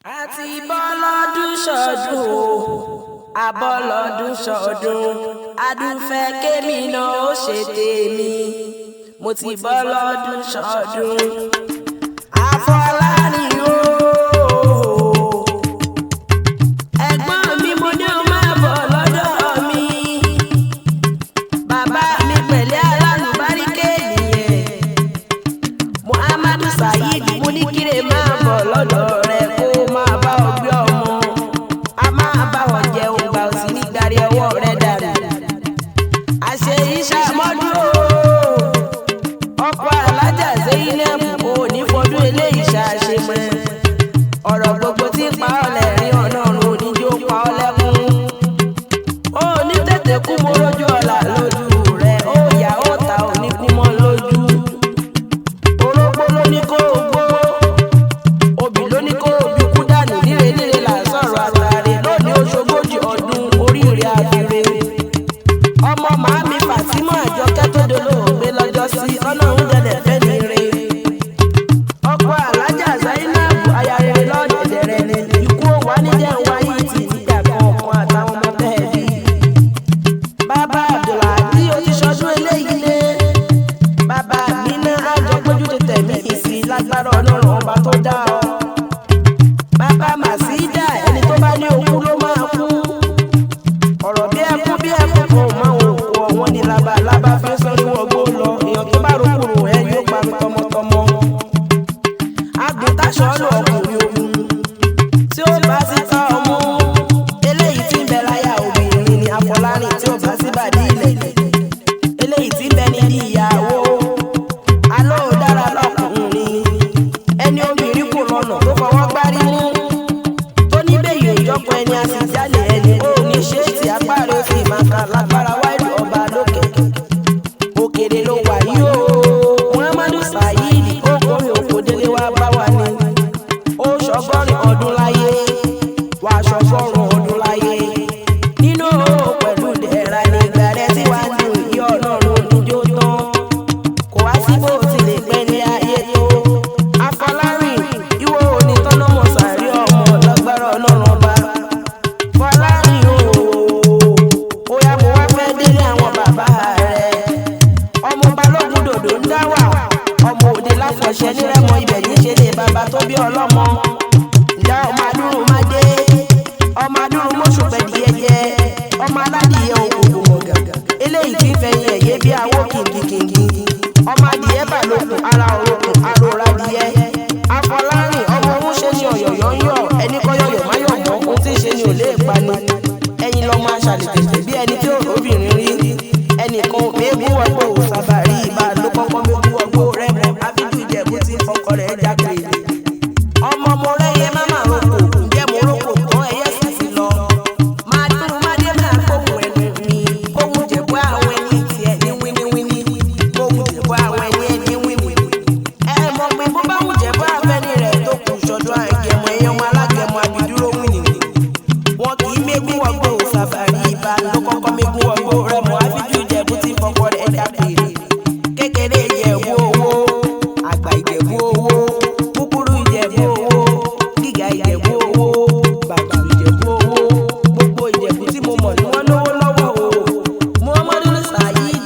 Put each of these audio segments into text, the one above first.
àti bọ́lọ́dún ṣọdún o abọ́lọ́dún ṣọdún adúfẹ́ kémi náà ó ṣe tèmi mo ti bọ́lọ́dún ṣọdún Afọlárin o ẹ̀gbọ́n mi mo ní o máa bọ̀ lọ́dọ̀ mi bàbá mi pẹ̀lẹ́ alálùbáríkè nìyẹn Muhammadu Saheed mo ní kíre máa bọ̀ lọ́dọ̀ rẹ̀ kó máa bá ọ gbé ọmọ a máa bá wọn jẹun gbà ó sì ní darí ọwọ́ rẹ̀ dànù àṣẹ ìṣàmọ́dún ọkọ̀ alájà Zainab ò ní fọdún eléyìí ṣàṣemọ́ ọ̀rọ̀ gbogbo tí pa ọ́ lẹ́rìn Ọlọ́run oníjó pa ọ́ lẹ́kún ó ní tètè kú mo rójú ọ̀la lójú rẹ̀ ó yà ó ta ò ní kú mọ́ lójú orógbó ló ní kó o gbó obì ló ní kó o bí kú dànù níre níre là ń sọ̀rọ̀ àtàrẹ lónìí oṣogójì ọdún oríire àfiré ọmọ màámi Fàtímọ̀ Àjọkẹ́ tó dolóògbé lọ́jọ́ sí Ọlọ́run dẹ̀dẹ̀ fẹ́ ní re ọkọ̀ alájà Zainab aya rere lọ́dẹ̀dẹ̀ rẹ̀ ni ikú ó wá níjẹ́ ń wáyé tì nígbà kọ̀ọ̀kan àtàwọn ọmọ bẹ́ẹ̀ bí bàbá Abdulhadi ó ti ṣọdún eléyìí lé bàbá mi náà àjọ gbójú tó tẹ̀mí ìsì lágbára Ọlọ́run ọba tó dá ọ bàbá Màsídà ẹni tó bá ní òkú ló máa kú ọ̀rọ̀ bí ẹkún kò máa wò kú ọ̀wọ́n ní labalábá fẹ́ sọ́rí wọn gbó lọ èèyàn tó bá rúkúrò ẹ yóò pa mi tọmọtọmọ agùntàṣọ lọ ọkùnrin ogun tí ó bá sí ká ọmú eléyìí tí ń bẹ láyà obìnrin ni Afọlárin tí ó bá sí bàdí ilẹ̀ eléyìí tí ń bẹ níbi ìyàwó alọ́ ò dára lọ́kùnrin ẹni obìnrin kò lọ́nà tó fọwọ́ gbárí mú tó ní bẹ́ẹ̀ ìjọpọ̀ ẹni a sì jálè ẹni ó ní ṣe tí apá rẹ̀ ó fi máa kà lágbára wáìlú ọba lókè òkèrè ló wà yìí o Muhammadu Saheed ó kórè òkò délé wá bá wà ní ó ṣọgọ́rin ọdún láyé wà ṣọgọ́rùn ọdún láyé nínú pẹ̀lú dẹ̀ra ní ìgbà rẹ̀ tí wàá ní ìyá Ọlọ́run oníjó tán kò wá sí bó ti lè pẹ́ ní ayé tó Afọlárin ìwọ òní tọ́nàmọ̀ sàárì ọmọ lágbára Ọlọ́run ọba Fọlárin ó yá mo wá fẹ́ délé àwọn bàbá rẹ̀ ọmọ balógun dòdò ń dá wà ọmọ òde láfọ̀ṣẹ nírẹ́mọ ibẹ̀ ní ṣe lè bàbá tó bí ọlọ́mọ ìyá ọmọ adúrún má dé ọmọ adúrún mọ́ṣù pẹ̀díyẹyẹ ọmọ aládìyẹ òkùnkùn mọ̀gà eléyìí tí ń fẹ̀yìn ẹ̀yẹ bí awó kìngìkìngì ọmọ adìyẹ balógun ara òrokùn arora adìyẹ Afọlárin ọmọ òun ṣe ní ọ̀yọ̀yọ̀ ń yọ̀ ẹni kọ́ yọ̀yọ̀ má yọ̀ mọ́ ohun tí ń ṣe ni ò lè pa ni ẹ̀yin lọ́mọ aṣàlẹ̀tẹ̀tẹ̀ bí ẹni tí ò lóbìnrin rí ẹnìkan eégún ọgbó sàfàrí ìbá ló kọ́kọ́ mẹ́kún ọgbó rẹ̀ mọ́ Abídú Ìjẹ̀bú tí fọkọ rẹ̀ jágbe ọmọ mo rẹ́yẹ má máa roko ǹjẹ́ mo roko tán ẹyẹ sì ti lọ máa dúró má dé máa kóhùn ẹnu mi kóhùn jẹ̀bú àwọn ẹni tiẹ̀ ní wíníwíní kóhùn jẹ̀bú àwọn ẹni ẹni wíníwíní ẹ mọ̀ pé bó bá wù jẹ̀bú àfẹ́ni rẹ̀ tó kù ṣọdún àgẹ̀mọ ẹ̀yàn ọmọ alágẹ̀mọ àbídúró wíníwíní wọn kì í mẹ́kún ọgbó sàfàrí ìbá ló kọ́kọ́ mẹ́kún ọgbó rẹ̀ mọ́ Abídú Ìjẹ̀bú tí fọkọ rẹ̀ jágbe kékeré Ìjẹ̀bú owó àgbà Ìjẹ̀bú owó kúkúrú Ìjẹ̀bú owó gíga Ìjẹ̀bú owó bàbá Ìjẹ̀bú owó gbogbo Ìjẹ̀bú tí mo mọ̀ ni wọ́n lówó lọ́wọ́ o Muhammadu Saheed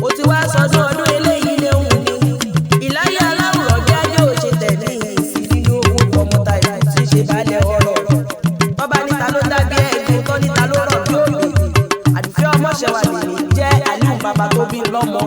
ó ti wá sọdún ọdún eléyìí léwu ni ìláyé aláwùrọ̀ jáde ò ṣe tẹ̀lé ìsì nínú owó tọmọta ìlú tí ṣe balẹ̀ ọ̀rọ̀ ọba níta ló dábí ẹ̀gbìn tó níta ló rọ̀ bí òbí àdùfẹ́ ọmọṣẹ́wà lèmi jẹ́ Aliu bàbá tó bí lọ́mọ